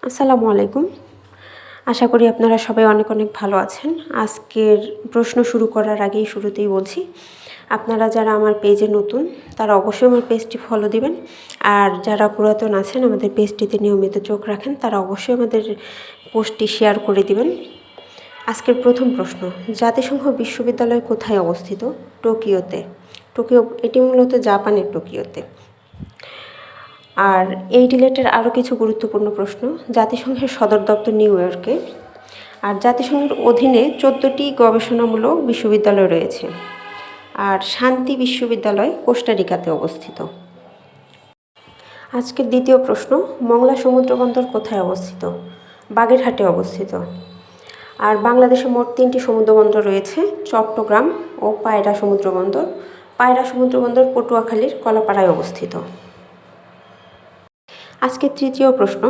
আসসালামু আলাইকুম। আশা করি আপনারা সবাই অনেক অনেক ভালো আছেন। আজকের প্রশ্ন শুরু করার আগেই শুরুতেই বলছি, আপনারা যারা আমার পেজে নতুন তারা অবশ্যই আমার পেজটি ফলো দিবেন। আর যারা পুরাতন আছেন আমাদের পেজটিতে নিয়মিত চোখ রাখেন তারা অবশ্যই আমাদের পোস্টটি শেয়ার করে দিবেন। আজকের প্রথম প্রশ্ন, জাতিসংঘ বিশ্ববিদ্যালয় কোথায় অবস্থিত? টোকিওতে। এটি মূলত জাপানের টোকিওতে। আর এই রিলেটেড আরও কিছু গুরুত্বপূর্ণ প্রশ্ন, জাতিসংঘের সদর দপ্তর নিউ ইয়র্কে। আর জাতিসংঘের অধীনে 14টি গবেষণামূলক বিশ্ববিদ্যালয় রয়েছে। আর শান্তি বিশ্ববিদ্যালয় কোস্টারিকাতে অবস্থিত। আজকের দ্বিতীয় প্রশ্ন, মংলা সমুদ্রবন্দর কোথায় অবস্থিত? বাগেরহাটে অবস্থিত। আর বাংলাদেশে মোট 3টি সমুদ্রবন্দর রয়েছে, চট্টগ্রাম ও পায়রা সমুদ্রবন্দর। পায়রা সমুদ্রবন্দর পটুয়াখালীর কলাপাড়ায় অবস্থিত। আজকের তৃতীয় প্রশ্ন,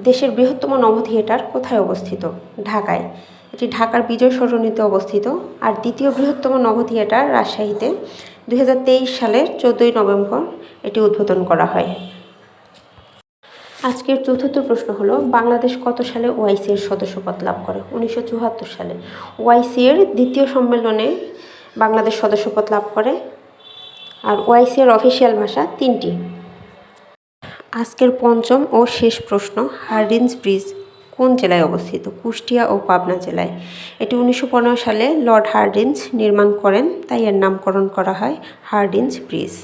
দেশের বৃহত্তম নভ থিয়েটার কোথায় অবস্থিত? ঢাকায়। এটি ঢাকার বিজয় সরণিতে অবস্থিত। আর দ্বিতীয় বৃহত্তম নভ থিয়েটার রাজশাহীতে 2023 সালের 14ই নভেম্বর এটি উদ্বোধন করা হয়। আজকের চতুর্থ প্রশ্ন হলো, বাংলাদেশ কত সালে ওআইসি এর সদস্যপদ লাভ করে? 1974 সালে ওআইসি এর দ্বিতীয় সম্মেলনে বাংলাদেশ সদস্যপদ লাভ করে। আর ওআইসি এর অফিসিয়াল ভাষা 3টি। আজকের পঞ্চম ও শেষ প্রশ্ন, হার্ডিঞ্জ ব্রিজ কোন জেলায় অবস্থিত? কুষ্টিয়া ও পাবনা জেলায়। এটি 1915 সালে লর্ড হার্ডিঞ্জ নির্মাণ করেন, তাই এর নামকরণ করা হয় হার্ডিঞ্জ ব্রিজ।